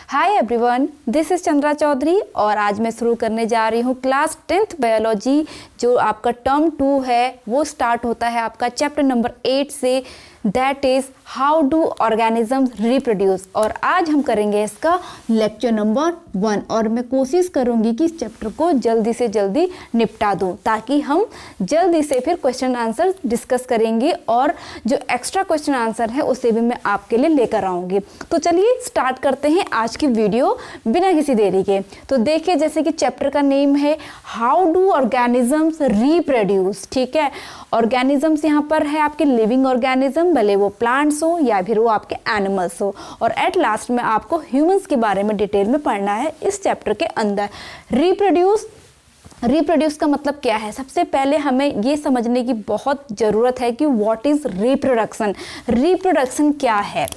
Hi everyone, this is Chandra Chaudhary और आज मैं शुरू करने जा रही हूँ क्लास 10th बायोलॉजी। जो आपका टर्म 2 है वो स्टार्ट होता है आपका चैप्टर नंबर 8 से, that is how do organisms reproduce. और आज हम करेंगे इसका लेक्चर नंबर 1 और मैं कोशिश करूंगी कि इस चैप्टर को जल्दी से जल्दी निपटा दूं ताकि हम जल्दी से फिर क्वेश्चन आंसर डिस्कस करेंगे और जो एक्स्ट्रा क्वेश्चन आंसर है उसे भी मैं आपके लिए लेकर आऊंगी। तो चलिए स्टार्ट करते हैं आज की वीडियो बिना किसी देरी के। तो देखिए, जैसे कि चैप्टर का नेम है हाउ डू ऑर्गेनिजम्स रिप्रोड्यूस। ठीक है, ऑर्गेनिजम्स यहाँ पर है आपके लिविंग ऑर्गेनिज्म, भले वो प्लांट्स हो या फिर वो आपके एनिमल्स हो। और एट लास्ट में आपको ह्यूमंस के बारे में डिटेल में पढ़ना है इस चैप्टर के अंदर। रिप्रोड्यूस का मतलब क्या है, सबसे पहले हमें ये समझने की बहुत ज़रूरत है कि व्हाट इज़ रिप्रोडक्शन। रिप्रोडक्शन क्या है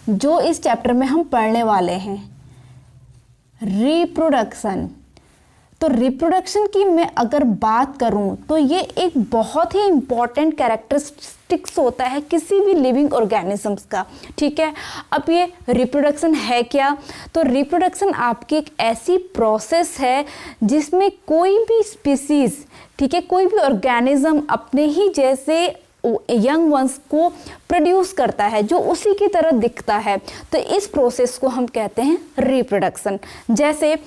जो इस चैप्टर में हम पढ़ने वाले हैं। रिप्रोडक्शन, तो रिप्रोडक्शन की मैं अगर बात करूं तो ये एक बहुत ही इम्पॉर्टेंट कैरेक्टरिस्टिक्स होता है किसी भी लिविंग ऑर्गेनिजम्स का। ठीक है, अब ये रिप्रोडक्शन है क्या, तो रिप्रोडक्शन आपकी एक ऐसी प्रोसेस है जिसमें कोई भी स्पीसीज, ठीक है, कोई भी ऑर्गेनिज्म अपने ही जैसे यंग वंस को प्रोड्यूस करता है जो उसी की तरह दिखता है। तो इस प्रोसेस को हम कहते हैं रिप्रोडक्शन। जैसे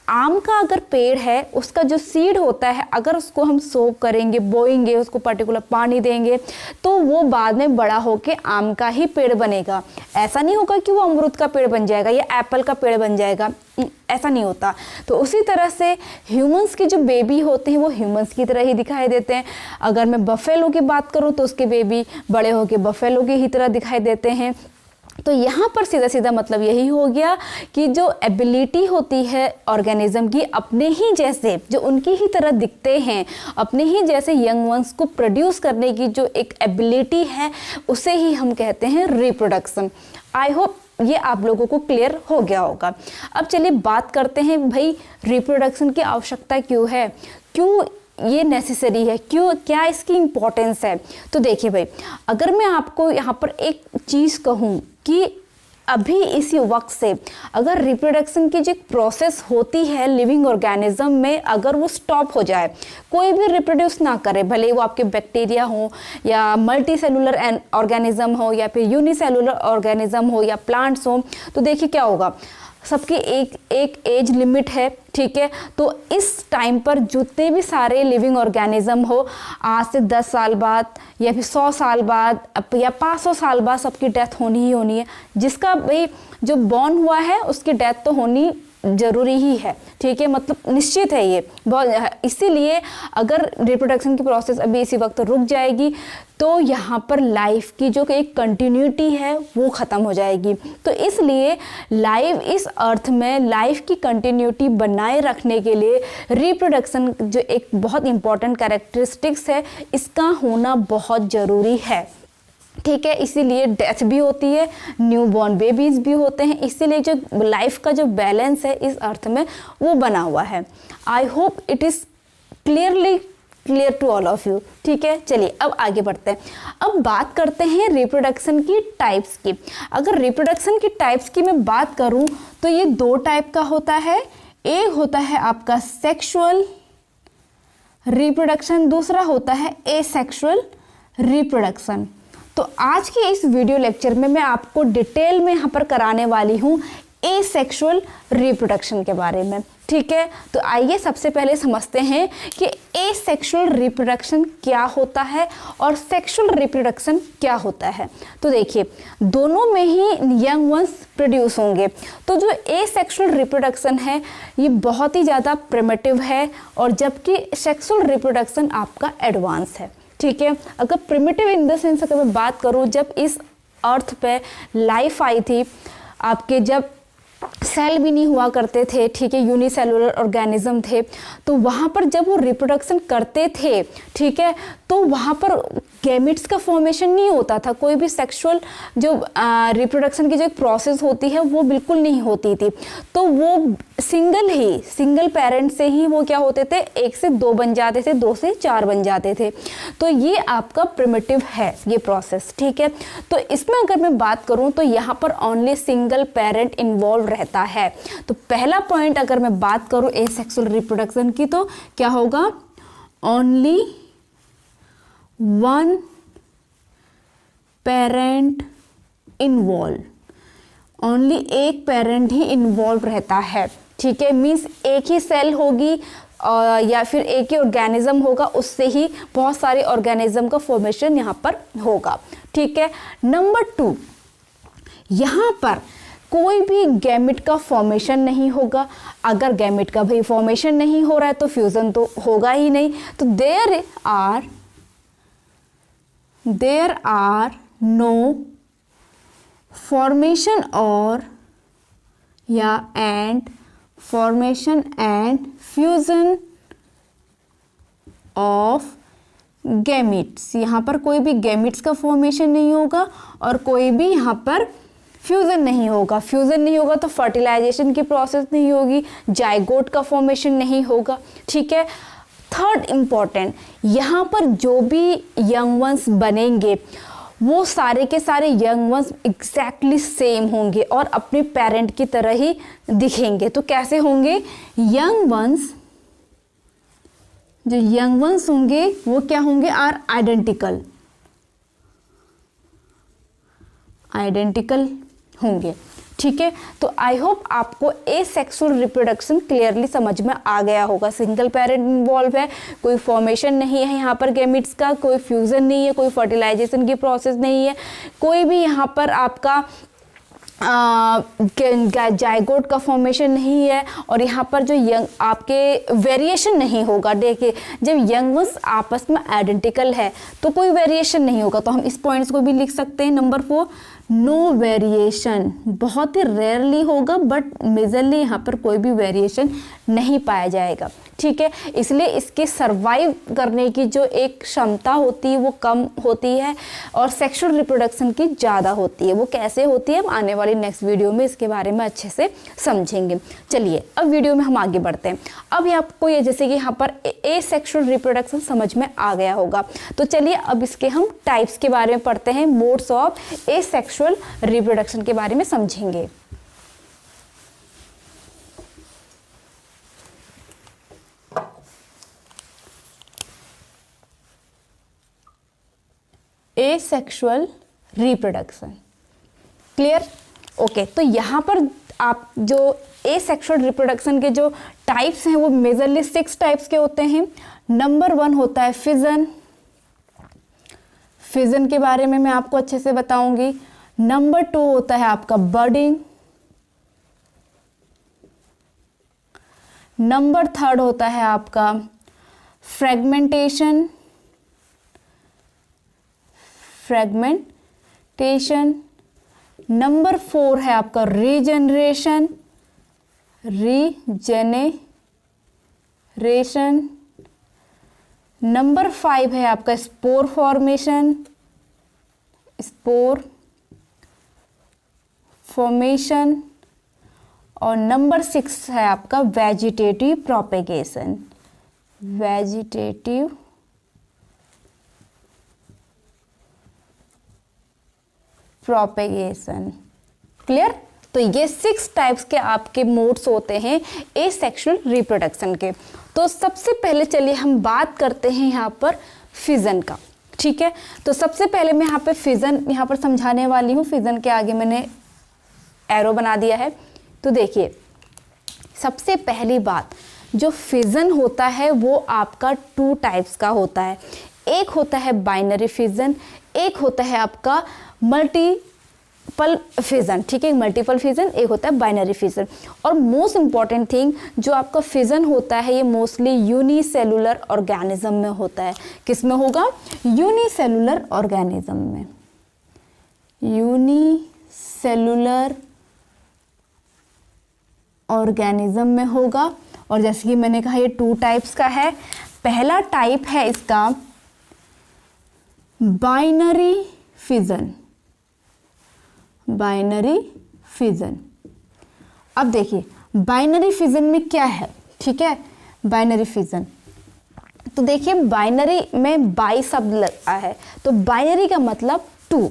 आम का अगर पेड़ है, उसका जो सीड होता है, अगर उसको हम सोव करेंगे, बोएंगे, उसको पर्टिकुलर पानी देंगे तो वो बाद में बड़ा होके आम का ही पेड़ बनेगा। ऐसा नहीं होगा कि वो अमरूद का पेड़ बन जाएगा या एप्पल का पेड़ बन जाएगा, ऐसा नहीं होता। तो उसी तरह से ह्यूमंस के जो बेबी होते हैं वो ह्यूमंस की तरह ही दिखाई देते हैं। अगर मैं बफेलो की बात करूं तो उसके बेबी बड़े होके बफेलो की ही तरह दिखाई देते हैं। तो यहाँ पर सीधा सीधा मतलब यही हो गया कि जो एबिलिटी होती है ऑर्गेनिज्म की अपने ही जैसे, जो उनकी ही तरह दिखते हैं, अपने ही जैसे यंग वंस को प्रोड्यूस करने की जो एक एबिलिटी है उसे ही हम कहते हैं रिप्रोडक्शन। आई होप ये आप लोगों को क्लियर हो गया होगा। अब चलिए बात करते हैं भाई रिप्रोडक्शन की आवश्यकता क्यों है, क्यों ये नेसेसरी है, क्यों, क्या इसकी इम्पोर्टेंस है। तो देखिए भाई, अगर मैं आपको यहाँ पर एक चीज़ कहूँ कि अभी इसी वक्त से अगर रिप्रोडक्शन की जो प्रोसेस होती है लिविंग ऑर्गेनिज्म में, अगर वो स्टॉप हो जाए, कोई भी रिप्रोड्यूस ना करे, भले वो आपके बैक्टीरिया हो या मल्टी सेलुलर ऑर्गेनिज्म हो या फिर यूनिसेलुलर ऑर्गेनिज्म हो या प्लांट्स हो, तो देखिए क्या होगा, सबकी एक एज लिमिट है। ठीक है, तो इस टाइम पर जितने भी सारे लिविंग ऑर्गेनिज्म हो, आज से 10 साल बाद या फिर 100 साल बाद या 500 साल बाद सबकी डेथ होनी ही होनी है। जिसका भाई जो बॉर्न हुआ है उसकी डेथ तो होनी ज़रूरी ही है। ठीक है, मतलब निश्चित है ये बहुत। इसीलिए अगर रिप्रोडक्शन की प्रोसेस अभी इसी वक्त रुक जाएगी तो यहाँ पर लाइफ की जो एक कंटिन्यूटी है वो ख़त्म हो जाएगी। तो इसलिए इस अर्थ में लाइफ की कंटिन्यूटी बनाए रखने के लिए रिप्रोडक्शन जो एक बहुत इंपॉर्टेंट कैरेक्टरिस्टिक्स है, इसका होना बहुत ज़रूरी है। ठीक है, इसीलिए डेथ भी होती है, न्यू बॉर्न बेबीज भी होते हैं, इसीलिए जो लाइफ का जो बैलेंस है इस अर्थ में वो बना हुआ है। I hope it is clear to all of you. ठीक है, चलिए अब आगे बढ़ते हैं। अब बात करते हैं रिप्रोडक्शन की टाइप्स की। अगर रिप्रोडक्शन की टाइप्स की मैं बात करूं तो ये 2 टाइप का होता है। एक होता है आपका सेक्सुअल रिप्रोडक्शन, दूसरा होता है एसेक्सुअल रिप्रोडक्शन। तो आज के इस वीडियो लेक्चर में मैं आपको डिटेल में यहाँ पर कराने वाली हूँ एसेक्सुअल रिप्रोडक्शन के बारे में। ठीक है, तो आइए सबसे पहले समझते हैं कि एसेक्सुअल रिप्रोडक्शन क्या होता है और सेक्सुअल रिप्रोडक्शन क्या होता है। तो देखिए, दोनों में ही यंग वंस प्रोड्यूस होंगे। तो जो एसेक्सुअल रिप्रोडक्शन है ये बहुत ही ज़्यादा प्रिमिटिव है और जबकि सेक्सुअल रिप्रोडक्शन आपका एडवांस है। ठीक है, अगर प्रिमिटिव इन द सेंस अगर मैं बात करूँ, जब इस अर्थ पे लाइफ आई थी आपके, जब सेल भी नहीं हुआ करते थे, ठीक है, यूनिसेलुलर ऑर्गेनिज्म थे, तो वहाँ पर जब वो रिप्रोडक्शन करते थे, ठीक है, तो वहाँ पर गैमेट्स का फॉर्मेशन नहीं होता था, कोई भी सेक्सुअल जो रिप्रोडक्शन की जो एक प्रोसेस होती है वो बिल्कुल नहीं होती थी। तो वो सिंगल पेरेंट से ही वो क्या होते थे, 1 से 2 बन जाते थे, 2 से 4 बन जाते थे। तो ये आपका प्रिमिटिव है ये प्रोसेस, ठीक है। तो इसमें अगर मैं बात करूं तो यहाँ पर ओनली सिंगल पेरेंट इन्वॉल्व रहता है। तो पहला पॉइंट अगर मैं बात करूं एसेक्सुअल रिप्रोडक्शन की तो क्या होगा, only one parent involve, only एक पेरेंट ही इन्वॉल्व रहता है, ठीक है। मीन्स एक ही सेल होगी या फिर एक ही ऑर्गेनिज्म होगा, उससे ही बहुत सारे ऑर्गेनिज्म का फॉर्मेशन यहाँ पर होगा, ठीक है। नंबर 2, यहाँ पर कोई भी गैमेट का फॉर्मेशन नहीं होगा। अगर गैमेट का भाई फॉर्मेशन नहीं हो रहा है तो फ्यूजन तो होगा ही नहीं। तो देयर आर नो फॉर्मेशन और या and formation and fusion of gametes. यहाँ पर कोई भी गैमेट्स का फॉर्मेशन नहीं होगा और कोई भी यहाँ पर फ्यूजन नहीं होगा। फ्यूजन नहीं होगा तो फर्टिलाइजेशन की प्रोसेस नहीं होगी, जाइगोट का फॉर्मेशन नहीं होगा, ठीक है। थर्ड इम्पॉर्टेंट, यहाँ पर जो भी यंग वंस बनेंगे वो सारे के सारे यंग वंस एग्जैक्टली सेम होंगे और अपने पेरेंट की तरह ही दिखेंगे। तो कैसे होंगे, यंग वंस, जो यंग वंस होंगे वो क्या होंगे, आर आइडेंटिकल होंगे, ठीक है। तो आई होप आपको एसेक्सुअल रिप्रोडक्शन क्लियरली समझ में आ गया होगा। सिंगल पेरेंट इन्वॉल्व है, कोई फॉर्मेशन नहीं है यहाँ पर गैमेट्स का, कोई फ्यूजन नहीं है, कोई फर्टिलाइजेशन की प्रोसेस नहीं है, कोई भी यहाँ पर आपका जाइगोट का फॉर्मेशन नहीं है और यहाँ पर जो यंग आपके वेरिएशन नहीं होगा। देखिए जब यंग वंस आपस में आइडेंटिकल है तो कोई वेरिएशन नहीं होगा। तो हम इस पॉइंट्स को भी लिख सकते हैं। नंबर 4, नो वेरिएशन, बहुत ही रेयरली होगा बट मेजरली यहाँ पर कोई भी वेरिएशन नहीं पाया जाएगा, ठीक है। इसलिए इसके सर्वाइव करने की जो एक क्षमता होती है वो कम होती है और सेक्सुअल रिप्रोडक्शन की ज़्यादा होती है। वो कैसे होती है हम आने वाली नेक्स्ट वीडियो में इसके बारे में अच्छे से समझेंगे। चलिए अब वीडियो में हम आगे बढ़ते हैं। अब आपको ये जैसे कि यहाँ पर एसेक्सुअल रिप्रोडक्शन समझ में आ गया होगा, तो चलिए अब इसके हम टाइप्स के बारे में पढ़ते हैं, मोड्स ऑफ एसेक्सुअल रिप्रोडक्शन के बारे में समझेंगे। Asexual reproduction, clear, okay. तो यहाँ पर आप जो एसेक्सुअल रिप्रोडक्शन के जो टाइप्स हैं वो मेजरली 6 टाइप्स के होते हैं। नंबर 1 होता है फिजन, फिजन के बारे में मैं आपको अच्छे से बताऊंगी। नंबर 2 होता है आपका बडिंग। नंबर 3 होता है आपका फ्रेगमेंटेशन, नंबर 4 है आपका रीजनरेशन, नंबर 5 है आपका स्पोर फॉर्मेशन, और नंबर 6 है आपका वेजिटेटिव प्रोपेगेशन, क्लियर। तो ये 6 टाइप्स के आपके मोड्स होते हैं एसेक्सुअल रिप्रोडक्शन के। तो सबसे पहले चलिए हम बात करते हैं यहाँ पर फिजन का, ठीक है। तो सबसे पहले मैं यहाँ पे फिजन यहाँ पर समझाने वाली हूँ। फिजन के आगे मैंने एरो बना दिया है। तो देखिए सबसे पहली बात, जो फिजन होता है वो आपका 2 टाइप्स का होता है। एक होता है बाइनरी फिजन, एक होता है आपका मल्टीपल फिजन, ठीक है। मल्टीपल फिजन, एक होता है बाइनरी फिजन। और मोस्ट इंपॉर्टेंट थिंग, जो आपका फिजन होता है ये मोस्टली यूनिसेलुलर ऑर्गेनिज्म में होता है। किस में होगा, यूनिसेलुलर ऑर्गेनिज्म में, यूनिसेलुलर ऑर्गेनिज्म में होगा। और जैसे कि मैंने कहा ये 2 टाइप्स का है। पहला टाइप है इसका बाइनरी फिजन, बाइनरी फिजन। अब देखिए बाइनरी फिजन में क्या है, ठीक है, बाइनरी फिजन तो देखिए बाइनरी में बाई शब्द लगा है, तो बाइनरी का मतलब 2।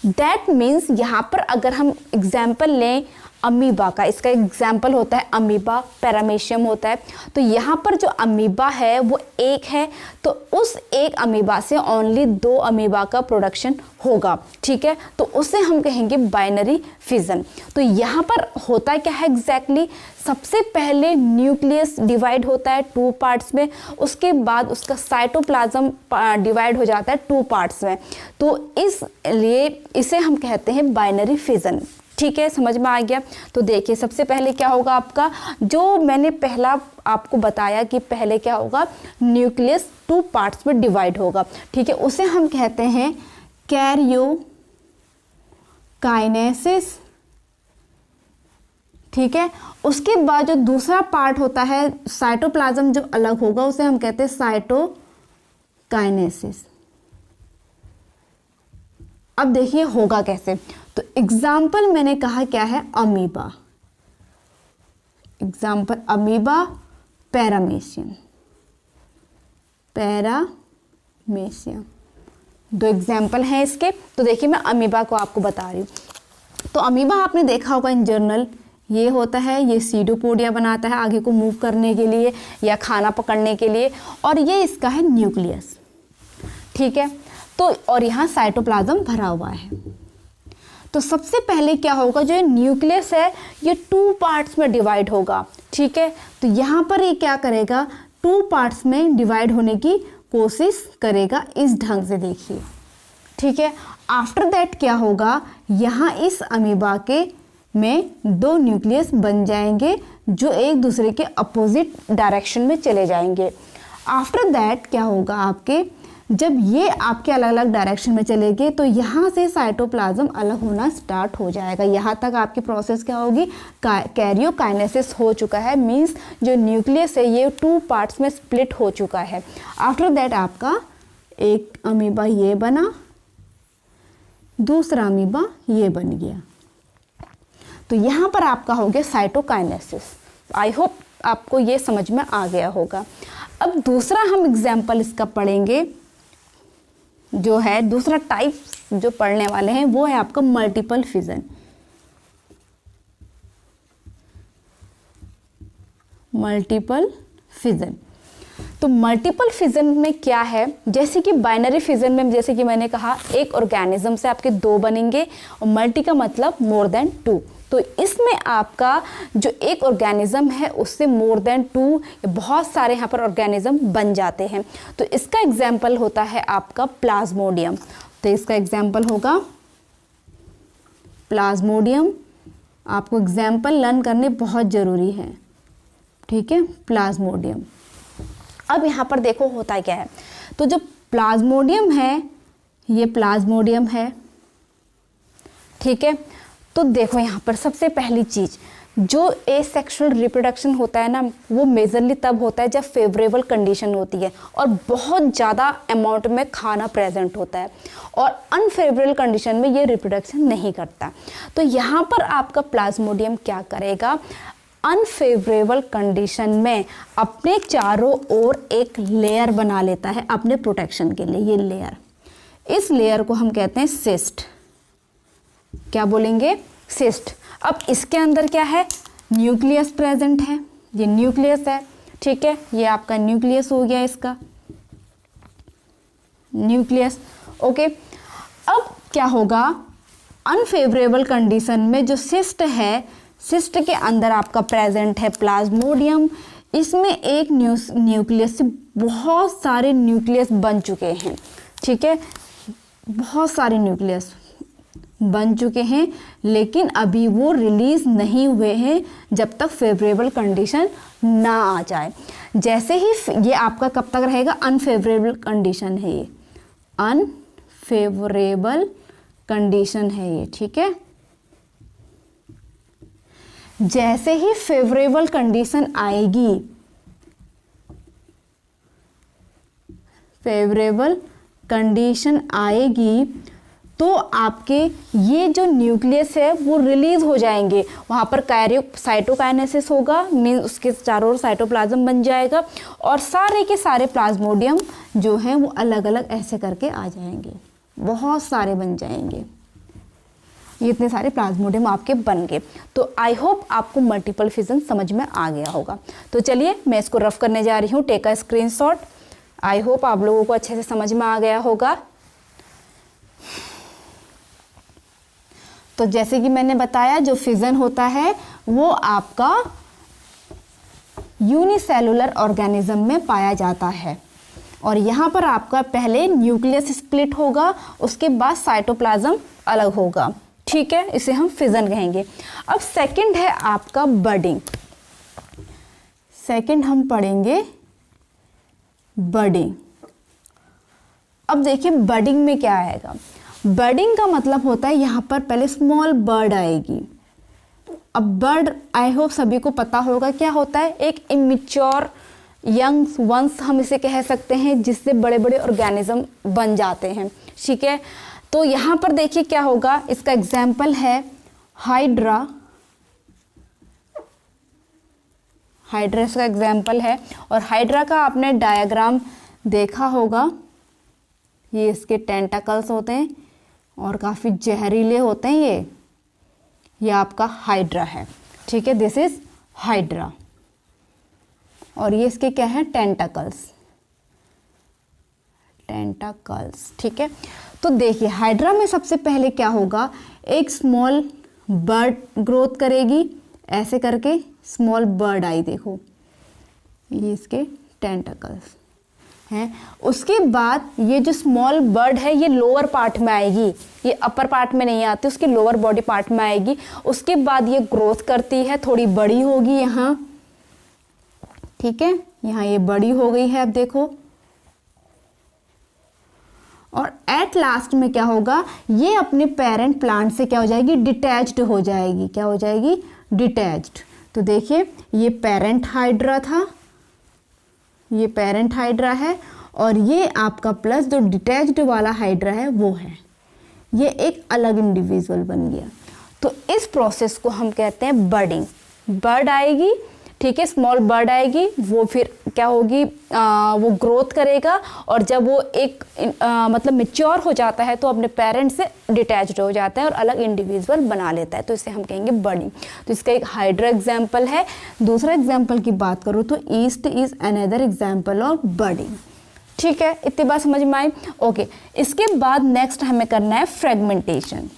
दैट मीन्स यहाँ पर अगर हम एग्जाम्पल लें अमीबा का, इसका एग्जाम्पल होता है अमीबा, पैरामीशियम होता है, तो यहाँ पर जो अमीबा है वो एक है, तो उस एक अमीबा से ओनली 2 अमीबा का प्रोडक्शन होगा, ठीक है, तो उसे हम कहेंगे बाइनरी फिजन। तो यहाँ पर होता क्या है एग्जैक्टली, सबसे पहले न्यूक्लियस डिवाइड होता है 2 पार्ट्स में, उसके बाद उसका साइटोप्लाज्म डिवाइड हो जाता है 2 पार्ट्स में, तो इसलिए इसे हम कहते हैं बाइनरी फिजन, ठीक है, समझ में आ गया। तो देखिए सबसे पहले क्या होगा आपका, जो मैंने पहला आपको बताया कि पहले क्या होगा, न्यूक्लियस 2 पार्ट्स में डिवाइड होगा, ठीक है, उसे हम कहते हैं कैरियोकाइनेसिस, ठीक है। उसके बाद जो दूसरा पार्ट होता है साइटोप्लाज्म जो अलग होगा उसे हम कहते हैं साइटोकाइनेसिस। अब देखिए होगा कैसे, तो एग्जाम्पल मैंने कहा क्या है, amoeba, example amoeba, paramecium, paramecium 2 example हैं इसके। तो देखिए मैं अमीबा को आपको बता रही हूँ, तो अमीबा आपने देखा होगा इन जनरल, ये होता है, ये सीडोपोडिया बनाता है आगे को मूव करने के लिए या खाना पकड़ने के लिए, और ये इसका है न्यूक्लियस, ठीक है, तो और यहाँ साइटोप्लाज्म भरा हुआ है। तो सबसे पहले क्या होगा, जो न्यूक्लियस है ये 2 पार्ट्स में डिवाइड होगा, ठीक है, तो यहाँ पर ये क्या करेगा, 2 पार्ट्स में डिवाइड होने की कोशिश करेगा, इस ढंग से देखिए, ठीक है। आफ्टर दैट क्या होगा, यहाँ इस अमीबा के में 2 न्यूक्लियस बन जाएंगे जो एक दूसरे के अपोजिट डायरेक्शन में चले जाएंगे। आफ्टर दैट क्या होगा आपके, जब ये आपके अलग अलग डायरेक्शन में चलेंगे तो यहाँ से साइटोप्लाज्म अलग होना स्टार्ट हो जाएगा। यहाँ तक आपकी प्रोसेस क्या होगी, कैरियोकाइनेसिस हो चुका है, मींस जो न्यूक्लियस है ये 2 पार्ट्स में स्प्लिट हो चुका है। आफ्टर दैट आपका एक अमीबा ये बना, दूसरा अमीबा ये बन गया, तो यहाँ पर आपका हो गया साइटोकाइनेसिस। आई होप आपको ये समझ में आ गया होगा। अब दूसरा हम एग्जाम्पल इसका पढ़ेंगे, जो है दूसरा टाइप जो पढ़ने वाले हैं वो है आपका मल्टीपल फिजन। मल्टीपल फिजन, तो मल्टीपल फिजन में क्या है, जैसे कि बाइनरी फिजन में जैसे कि मैंने कहा एक ऑर्गेनिज्म से आपके 2 बनेंगे, और मल्टी का मतलब मोर देन 2, तो इसमें आपका जो एक ऑर्गेनिज्म है उससे मोर देन 2 बहुत सारे यहाँ पर ऑर्गेनिज्म बन जाते हैं। तो इसका एग्जाम्पल होता है आपका प्लाज्मोडियम, तो इसका एग्जाम्पल होगा प्लाज्मोडियम। आपको एग्जाम्पल लर्न करने बहुत ज़रूरी है, ठीक है, प्लाज्मोडियम। अब यहाँ पर देखो होता क्या है, तो जो प्लाज्मोडियम है ये प्लाज्मोडियम है, ठीक है, तो देखो यहाँ पर सबसे पहली चीज़, जो एसेक्सुअल रिप्रोडक्शन होता है ना वो मेजरली तब होता है जब फेवरेबल कंडीशन होती है और बहुत ज़्यादा अमाउंट में खाना प्रेजेंट होता है, और अनफेवरेबल कंडीशन में ये रिप्रोडक्शन नहीं करता। तो यहाँ पर आपका प्लाज्मोडियम क्या करेगा, अनफेवरेबल कंडीशन में अपने चारों ओर एक लेयर बना लेता है अपने प्रोटेक्शन के लिए। ये लेयर, इस लेयर को हम कहते हैं सिस्ट, क्या बोलेंगे, सिस्ट। अब इसके अंदर क्या है, न्यूक्लियस प्रेजेंट है, ये न्यूक्लियस है, ठीक है, ये आपका न्यूक्लियस हो गया, इसका न्यूक्लियस, ओके। अब क्या होगा, अनफेवरेबल कंडीशन में जो सिस्ट है, सिस्ट के अंदर आपका प्रेजेंट है प्लाज्मोडियम, इसमें एक न्यूक्लियस से बहुत सारे न्यूक्लियस बन चुके हैं, ठीक है, बहुत सारे न्यूक्लियस बन चुके हैं, लेकिन अभी वो रिलीज नहीं हुए हैं जब तक फेवरेबल कंडीशन ना आ जाए। जैसे ही ये आपका कब तक रहेगा, अनफेवरेबल कंडीशन है, ये अनफेवरेबल कंडीशन है ये, ठीक है। जैसे ही फेवरेबल कंडीशन आएगी, फेवरेबल कंडीशन आएगी तो आपके ये जो न्यूक्लियस है वो रिलीज हो जाएंगे, वहाँ पर साइटोकाइनेसिस होगा, मीन्स उसके चारों ओर साइटोप्लाज्म बन जाएगा और सारे के सारे प्लाज्मोडियम जो हैं वो अलग अलग ऐसे करके आ जाएंगे, बहुत सारे बन जाएंगे। ये इतने सारे प्लाज्मोडियम आपके बन गए। तो आई होप आपको मल्टीपल फिजन समझ में आ गया होगा। तो चलिए मैं इसको रफ करने जा रही हूँ, take a screenshot. I hope आप लोगों को अच्छे से समझ में आ गया होगा। तो जैसे कि मैंने बताया, जो फिजन होता है वो आपका यूनिसेलुलर ऑर्गेनिज्म में पाया जाता है और यहाँ पर आपका पहले न्यूक्लियस स्प्लिट होगा, उसके बाद साइटोप्लाज्म अलग होगा, ठीक है, इसे हम फिजन कहेंगे। अब सेकंड है आपका बडिंग। सेकंड हम पढ़ेंगे बडिंग। अब देखिए बडिंग में क्या आएगा। बडिंग का मतलब होता है यहाँ पर पहले स्मॉल बर्ड आएगी। अब बर्ड आई होप सभी को पता होगा क्या होता है, एक इमेच्योर यंग वंस हम इसे कह सकते हैं, जिससे बड़े बड़े ऑर्गेनिज्म बन जाते हैं, ठीक है। तो यहाँ पर देखिए क्या होगा, इसका एग्जाम्पल है हाइड्रा। हाइड्रा इसका एग्जाम्पल है और हाइड्रा का आपने डायग्राम देखा होगा। ये इसके टेंटाकल्स होते हैं और काफ़ी जहरीले होते हैं। ये आपका हाइड्रा है, ठीक है, दिस इज हाइड्रा। और ये इसके क्या है, टेंटाकल्स, टेंटाकल्स, ठीक है। तो देखिए हाइड्रा में सबसे पहले क्या होगा, एक स्मॉल बर्ड ग्रोथ करेगी, ऐसे करके स्मॉल बर्ड आई, देखो ये इसके टेंटाकल्स हैं। उसके बाद ये जो स्मॉल बर्ड है ये लोअर पार्ट में आएगी, ये अपर पार्ट में नहीं आती, उसके लोअर बॉडी पार्ट में आएगी। उसके बाद ये ग्रोथ करती है, थोड़ी बड़ी होगी यहाँ, ठीक है, यहाँ ये बड़ी हो गई है, अब देखो। और एट लास्ट में क्या होगा, ये अपने पेरेंट प्लांट से क्या हो जाएगी, डिटैच्ड हो जाएगी। क्या हो जाएगी, डिटैच्ड। तो देखिए ये पेरेंट हाइड्रा था, ये पेरेंट हाइड्रा है और ये आपका प्लस जो डिटैच्ड वाला हाइड्रा है वो है, ये एक अलग इंडिविजुअल बन गया। तो इस प्रोसेस को हम कहते हैं बर्डिंग। बर्ड आएगी, ठीक है, स्मॉल बर्ड आएगी, वो फिर क्या होगी, वो ग्रोथ करेगा और जब वो एक मतलब मैच्योर हो जाता है तो अपने पेरेंट से डिटैच्ड हो जाता है और अलग इंडिविजुअल बना लेता है, तो इसे हम कहेंगे बर्डिंग। तो इसका एक हाइड्रा एग्जाम्पल है। दूसरा एग्जाम्पल की बात करूँ तो yeast is another example of budding, ठीक है, इतनी बात समझ में आई। ओके, इसके बाद नेक्स्ट हमें करना है फ्रेगमेंटेशन।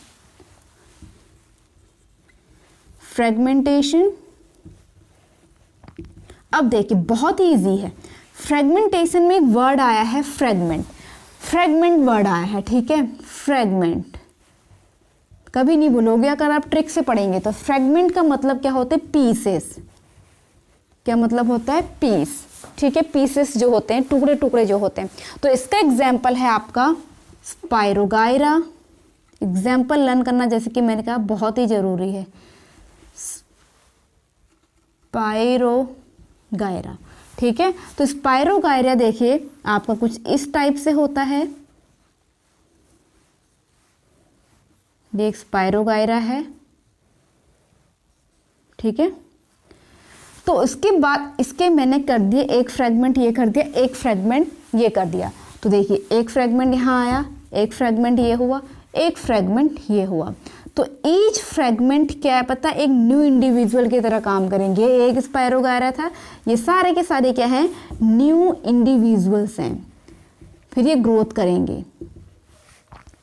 फ्रेगमेंटेशन अब देखिए बहुत ही ईजी है। फ्रेगमेंटेशन में एक वर्ड आया है फ्रेगमेंट, फ्रेगमेंट वर्ड आया है, ठीक है, फ्रेगमेंट कभी नहीं भूलोगे अगर आप ट्रिक से पढ़ेंगे तो। फ्रेगमेंट का मतलब क्या होता है, पीसेस। क्या मतलब होता है, पीस, ठीक है, पीसेस जो होते हैं, टुकड़े टुकड़े जो होते हैं। तो इसका एग्जाम्पल है आपका स्पाइरोगायरा। एग्जाम्पल लर्न करना जैसे कि मैंने कहा बहुत ही जरूरी है। स्पाइरोगायरा, ठीक है। तो स्पाइरोगायरा देखिए आपका कुछ इस टाइप से होता है, ये एक स्पाइरोगायरा है, ठीक है। तो उसके बाद इसके मैंने कर दिए एक फ्रेगमेंट, ये कर दिया, एक फ्रेगमेंट ये कर दिया। तो देखिए एक फ्रेगमेंट यहाँ आया, एक फ्रेगमेंट ये हुआ, एक फ्रेगमेंट ये हुआ। तो ईच फ्रेगमेंट क्या है पता, एक न्यू इंडिविजुअल की तरह काम करेंगे। एक स्पाइरोगायरा था, ये सारे के सारे क्या हैं, न्यू इंडिविजुअल्स हैं, फिर ये ग्रोथ करेंगे,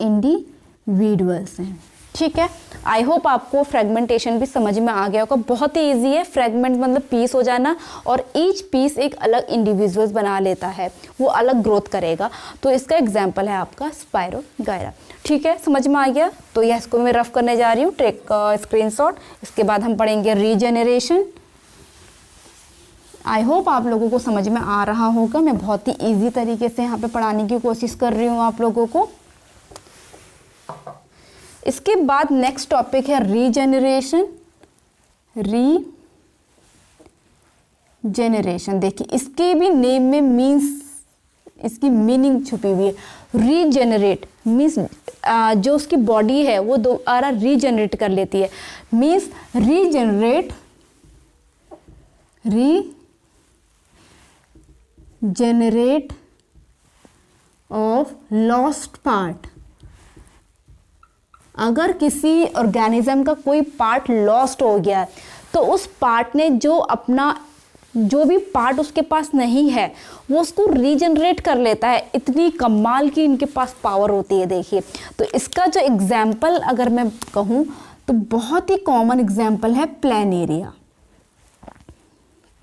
इंडिविजुअल्स हैं, ठीक है। आई होप आपको फ्रेगमेंटेशन भी समझ में आ गया होगा, बहुत ही इजी है। फ्रेगमेंट मतलब पीस हो जाना और ईच पीस एक अलग इंडिविजुअल्स बना लेता है, वो अलग ग्रोथ करेगा। तो इसका एग्जाम्पल है आपका स्पाइरोगायरा, ठीक है, समझ में आ गया। तो यह इसको मैं रफ करने जा रही हूँ, टेक स्क्रीनशॉट। इसके बाद हम पढ़ेंगे रीजेनरेशन। आई होप आप लोगों को समझ में आ रहा होगा, मैं बहुत ही ईजी तरीके से यहाँ पे पढ़ाने की कोशिश कर रही हूँ आप लोगों को। इसके बाद नेक्स्ट टॉपिक है रीजेनरेशन। रीजेनरेशन देखिए इसके भी नेम में मीन्स इसकी मीनिंग छुपी हुई है। रीजेनरेट मीन्स जो उसकी बॉडी है वो दोबारा रीजेनरेट कर लेती है, means regenerate of lost part. अगर किसी ऑर्गेनिज्म का कोई पार्ट लॉस्ट हो गया है तो उस पार्ट ने जो भी पार्ट उसके पास नहीं है वो उसको रीजनरेट कर लेता है। इतनी कमाल की इनके पास पावर होती है। देखिए, तो इसका जो एग्जाम्पल अगर मैं कहूँ तो बहुत ही कॉमन एग्जाम्पल है प्लेनेरिया।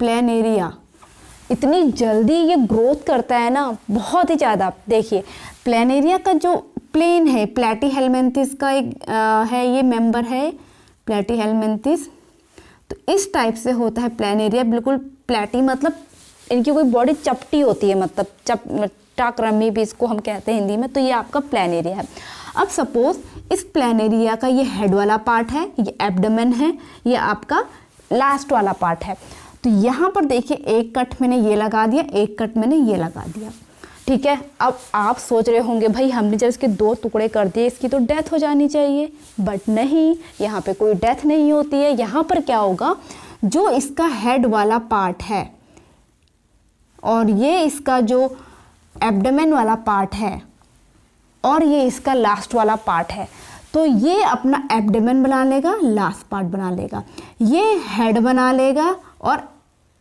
प्लेनेरिया इतनी जल्दी ये ग्रोथ करता है ना, बहुत ही ज़्यादा। देखिए, प्लेनेरिया का जो प्लेन है, प्लैटीहेलमिन्थिस का एक है, ये मेंबर है प्लैटीहेलमिन्थिस। तो इस टाइप से होता है प्लेनेरिया, बिल्कुल प्लैटी मतलब इनकी कोई बॉडी चपटी होती है, मतलब टाक्रमी भी इसको हम कहते हैं हिंदी में। तो ये आपका प्लेनेरिया है। अब सपोज इस प्लेनेरिया का ये हेड वाला पार्ट है, ये एब्डोमेन है, ये आपका लास्ट वाला पार्ट है। तो यहाँ पर देखिए, एक कट मैंने ये लगा दिया, एक कट मैंने ये लगा दिया, ठीक है। अब आप सोच रहे होंगे भाई हमने जब इसके 2 टुकड़े कर दिए इसकी तो डेथ हो जानी चाहिए, बट नहीं, यहाँ पे कोई डेथ नहीं होती है। यहाँ पर क्या होगा, जो इसका हेड वाला पार्ट है और ये इसका जो एब्डोमेन वाला पार्ट है और ये इसका लास्ट वाला पार्ट है, तो ये अपना एब्डोमेन बना लेगा, लास्ट पार्ट बना लेगा, ये हेड बना लेगा और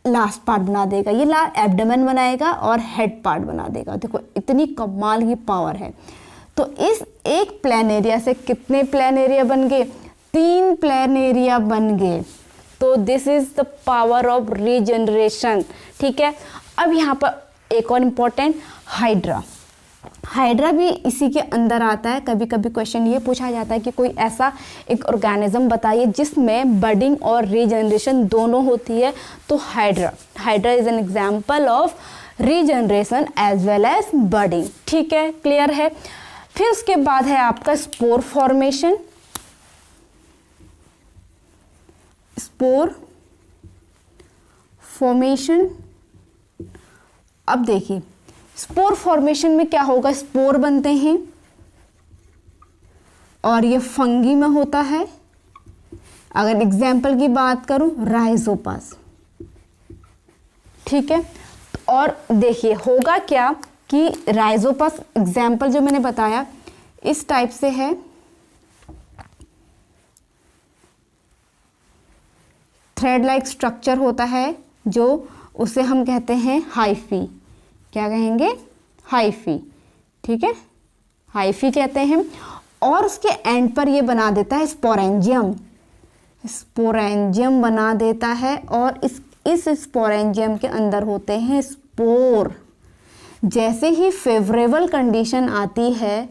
लास्ट पार्ट बना देगा, ये एब्डोमेन बनाएगा और हेड पार्ट बना देगा। देखो इतनी कमाल की पावर है। तो इस एक प्लेनेरिया से कितने प्लेनेरिया बन गए, 3 प्लेनेरिया बन गए। तो this is the power of regeneration, ठीक है। अब यहाँ पर एक और इम्पोर्टेंट, हाइड्रा। हाइड्रा भी इसी के अंदर आता है। कभी कभी क्वेश्चन ये पूछा जाता है कि कोई ऐसा एक ऑर्गेनिज्म बताइए जिसमें बडिंग और रीजनरेशन दोनों होती है। तो hydra is an example of regeneration as well as budding, ठीक है, क्लियर है। फिर उसके बाद है आपका स्पोर फॉर्मेशन। स्पोर फॉर्मेशन, अब देखिए स्पोर फॉर्मेशन में क्या होगा, स्पोर बनते हैं और ये फंगी में होता है। अगर एग्जाम्पल की बात करूं, राइजोपस, ठीक है। और देखिए होगा क्या कि राइजोपस एग्जाम्पल जो मैंने बताया इस टाइप से है, थ्रेड लाइक स्ट्रक्चर होता है, जो उसे हम कहते हैं हाइफी। क्या कहेंगे, हाइफी, ठीक है, हाइफी कहते हैं। और उसके एंड पर ये बना देता है स्पोरेंजियम, स्पोरेंजियम बना देता है। और इस स्पोरेंजियम के अंदर होते हैं स्पोर। जैसे ही फेवरेबल कंडीशन आती है,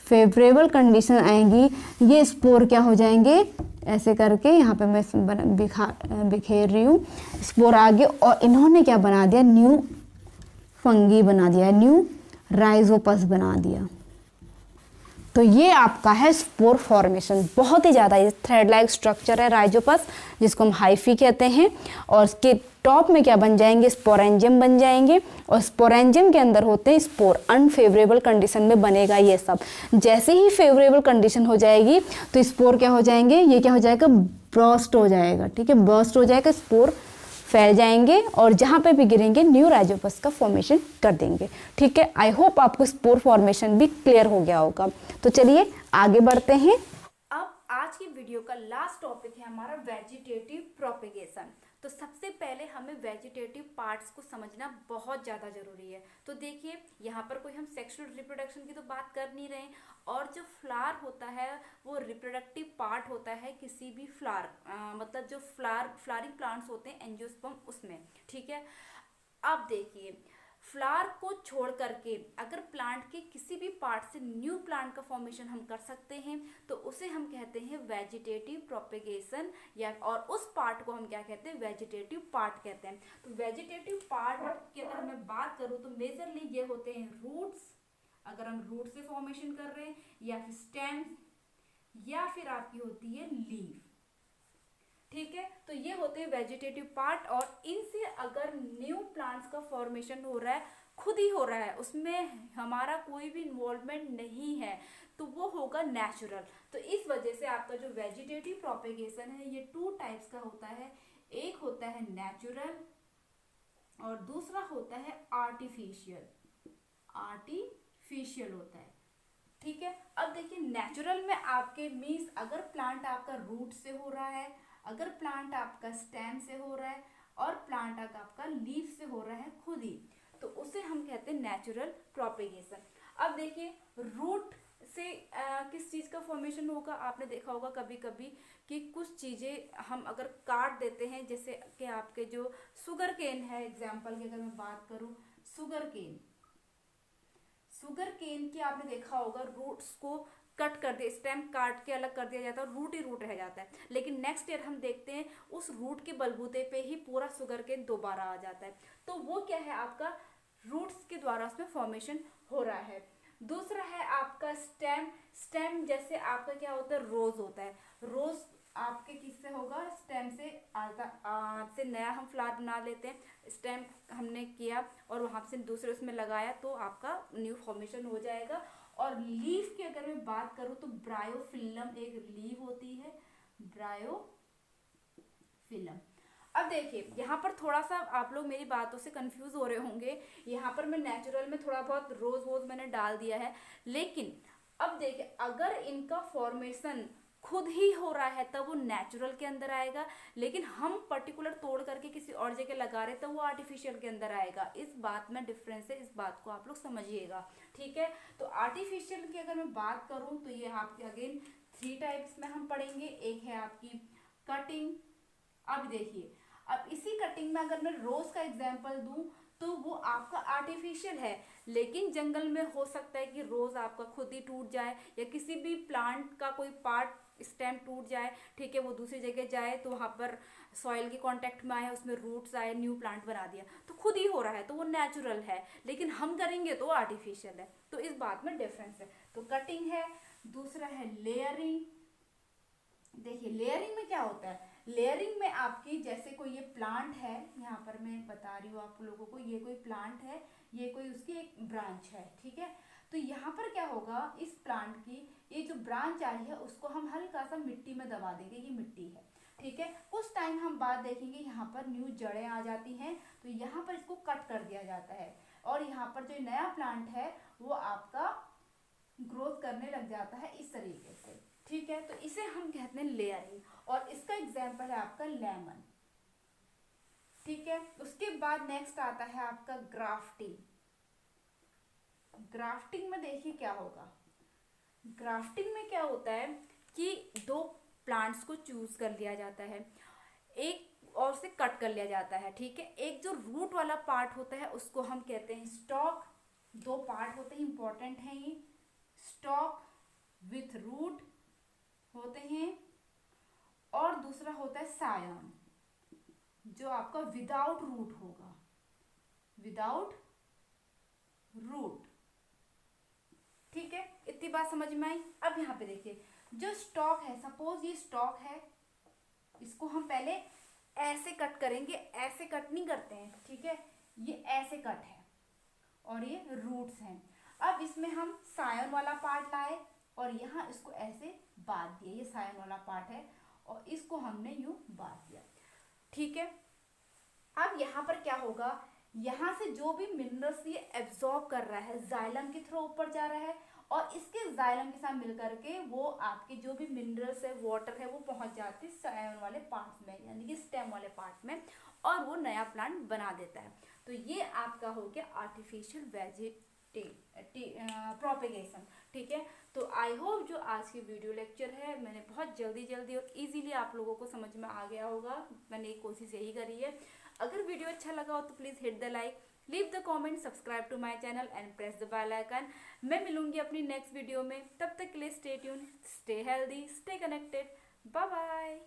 फेवरेबल कंडीशन आएंगी, ये स्पोर क्या हो जाएंगे, ऐसे करके यहाँ पे मैं बिखेर रही हूँ, स्पोर आ गए और इन्होंने क्या बना दिया, न्यू फंगी बना दिया, न्यू राइजोपस बना दिया। तो ये आपका है स्पोर फॉर्मेशन। बहुत ही ज़्यादा ये थ्रेड लाइक स्ट्रक्चर है राइजोपस, जिसको हम हाइफी कहते हैं। और इसके टॉप में क्या बन जाएंगे, स्पोरेंजियम बन जाएंगे। और स्पोरेंजियम के अंदर होते हैं स्पोर। अनफेवरेबल कंडीशन में बनेगा ये सब। जैसे ही फेवरेबल कंडीशन हो जाएगी तो स्पोर क्या हो जाएंगे, ये क्या हो जाएगा, बर्स्ट हो जाएगा, ठीक है, बर्स्ट हो जाएगा, स्पोर फैल जाएंगे और जहाँ पे भी गिरेंगे न्यू राइजोपस का फॉर्मेशन कर देंगे, ठीक है। आई होप आपको स्पोर फॉर्मेशन भी क्लियर हो गया होगा। तो चलिए आगे बढ़ते हैं। अब आज की वीडियो का लास्ट टॉपिक है हमारा वेजिटेटिव प्रोपेगेशन। तो सबसे पहले हमें वेजिटेटिव पार्ट्स को समझना बहुत ज़्यादा ज़रूरी है। तो देखिए यहाँ पर कोई हम सेक्सुअल रिप्रोडक्शन की तो बात कर नहीं रहे, और जो फ्लावर होता है वो रिप्रोडक्टिव पार्ट होता है किसी भी फ्लावर, मतलब जो फ्लावरिंग प्लांट्स होते हैं एंजियोस्पर्म उसमें, ठीक है। अब देखिए फ्लावर को छोड़ करके अगर प्लांट के किसी भी पार्ट से न्यू प्लांट का फॉर्मेशन हम कर सकते हैं तो उसे हम कहते हैं वेजिटेटिव प्रोपेगेशन, या और उस पार्ट को हम क्या कहते हैं, वेजिटेटिव पार्ट कहते हैं। तो वेजिटेटिव पार्ट की अगर मैं बात करूँ तो मेजरली ये होते हैं रूट्स, अगर हम रूट से फॉर्मेशन कर रहे हैं, या फिर स्टेम, या फिर आपकी होती है लीफ, ठीक है। तो ये होते हैं वेजिटेटिव पार्ट, और इनसे अगर न्यू प्लांट्स का फॉर्मेशन हो रहा है, खुद ही हो रहा है, उसमें हमारा कोई भी इन्वॉल्वमेंट नहीं है, तो वो होगा नेचुरल। तो इस वजह से आपका जो वेजिटेटिव प्रोपेगेशन है ये 2 टाइप्स का होता है। एक होता है नेचुरल और दूसरा होता है आर्टिफिशियल। आर्टिफिशियल होता है, ठीक है। अब देखिए नेचुरल में आपके मीन्स अगर प्लांट आपका रूट से हो रहा है, अगर प्लांट आपका स्टेम से हो रहा है, और प्लांट अगर आपका लीफ से हो रहा है खुद ही, तो उसे हम कहते हैं नेचुरल प्रोपेगेशन। अब देखिए रूट से किस चीज़ का फॉर्मेशन होगा, आपने देखा होगा कभी कभी कि कुछ चीज़ें हम अगर काट देते हैं, जैसे कि आपके जो शुगर केन है, एग्जाम्पल की अगर मैं बात करूँ, शुगर केन की आपने देखा होगा रूट्स को कट कर दिया, स्टेम काट के अलग कर दिया जाता है और रूट ही रूट रह जाता है, लेकिन नेक्स्ट ईयर हम देखते हैं उस रूट के बलबूते पे ही पूरा शुगर केन दोबारा आ जाता है। तो वो क्या है, आपका रूट्स के द्वारा उसमें फॉर्मेशन हो रहा है। दूसरा है आपका स्टेम जैसे आपका क्या होता है, रोज होता है। रोज आपके किससे होगा, स्टेम से से नया हम फ्लावर बना लेते हैं, स्टेम हमने किया और वहां से दूसरे उसमें लगाया तो आपका न्यू फॉर्मेशन हो जाएगा। और लीफ की अगर मैं बात करूं तो ब्रायोफिल्लम एक लीफ होती है, ब्रायोफिल्लम। अब देखिए यहाँ पर थोड़ा सा आप लोग मेरी बातों से कंफ्यूज हो रहे होंगे, यहाँ पर मैं नेचुरल में थोड़ा बहुत रोज मैंने डाल दिया है, लेकिन अब देखिए अगर इनका फॉर्मेशन खुद ही हो रहा है तब वो नेचुरल के अंदर आएगा, लेकिन हम पर्टिकुलर तोड़ करके किसी और जगह लगा रहे तो वो आर्टिफिशियल के अंदर आएगा। इस बात में डिफरेंस है, इस बात को आप लोग समझिएगा, ठीक है। तो आर्टिफिशियल की अगर मैं बात करूं तो ये आपके अगेन 3 टाइप्स में हम पढ़ेंगे। एक है आपकी कटिंग। अब देखिए अब इसी कटिंग में अगर मैं रोज का एग्जाम्पल दूं तो वो आपका आर्टिफिशियल है, लेकिन जंगल में हो सकता है कि रोज आपका खुद ही टूट जाए या किसी भी प्लांट का कोई पार्ट स्टेम टूट जाए, ठीक है, वो दूसरी जगह जाए तो वहां पर सॉइल के कांटेक्ट में आए, उसमें रूट्स आए, न्यू प्लांट बना दिया, तो खुद ही हो रहा है तो वो नेचुरल है, लेकिन हम करेंगे तो आर्टिफिशियल है। तो इस बात में डिफरेंस है। तो कटिंग है, दूसरा है लेयरिंग। देखिए लेयरिंग में क्या होता है, लेयरिंग में आपकी जैसे कोई ये प्लांट है, यहाँ पर मैं बता रही हूँ आप लोगों को, ये कोई प्लांट है, ये कोई उसकी एक ब्रांच है, ठीक है। तो यहाँ पर क्या होगा, इस प्लांट की ये जो ब्रांच आई है उसको हम हल्का सा मिट्टी में दबा देंगे, ये मिट्टी है, ठीक है। कुछ टाइम हम बाद देखेंगे यहाँ पर न्यू जड़ें आ जाती हैं, तो यहाँ पर इसको कट कर दिया जाता है और यहाँ पर जो नया प्लांट है वो आपका ग्रोथ करने लग जाता है इस तरीके से, ठीक है। तो इसे हम कहते हैं लेयरिंग, और इसका एग्जाम्पल है आपका लेमन, ठीक है। उसके बाद नेक्स्ट आता है आपका ग्राफ्टिंग। ग्राफ्टिंग में देखिए क्या होगा, ग्राफ्टिंग में क्या होता है कि 2 प्लांट्स को चूज कर लिया जाता है, एक और से कट कर लिया जाता है, ठीक है। एक जो रूट वाला पार्ट होता है उसको हम कहते हैं स्टॉक। 2 पार्ट होते हैं, इंपॉर्टेंट है ये, स्टॉक विथ रूट होते हैं, और दूसरा होता है सायन जो आपका विदाउट रूट होगा, विदाउट रूट, ठीक है। इतनी बात समझ में आई। अब यहाँ पे देखिए जो स्टॉक है, सपोज ये स्टॉक है, इसको हम पहले ऐसे कट करेंगे, ऐसे कट नहीं करते हैं, ठीक है, ये ऐसे कट है और ये रूट्स हैं। अब इसमें हम सायन वाला पार्ट लाए और यहाँ इसको ऐसे बांध दिया, ये सायन वाला पार्ट है और इसको हमने यूं बांध दिया, ठीक है। अब यहाँ पर क्या होगा, यहाँ से जो भी मिनरल्स ये एब्जॉर्ब कर रहा है जाइलम के थ्रू ऊपर जा रहा है और इसके जाइलम के साथ मिलकर के वो आपके जो भी मिनरल्स है, वाटर है, वो पहुंच जाते हैं सायन वाले पार्ट में, यानी कि स्टेम वाले पार्ट में, और वो नया प्लांट बना देता है। तो ये आपका हो गया आर्टिफिशियल प्रोपेगेशन, ठीक है। तो आई होप जो आज की वीडियो लेक्चर है मैंने बहुत जल्दी और इजीली आप लोगों को समझ में आ गया होगा, मैंने एक कोशिश यही करी है। अगर वीडियो अच्छा लगा हो तो please hit the like, leave the comment, subscribe to my channel and press the bell icon. मैं मिलूंगी अपनी नेक्स्ट वीडियो में, तब तक के लिए stay tune, stay healthy, stay connected, bye bye.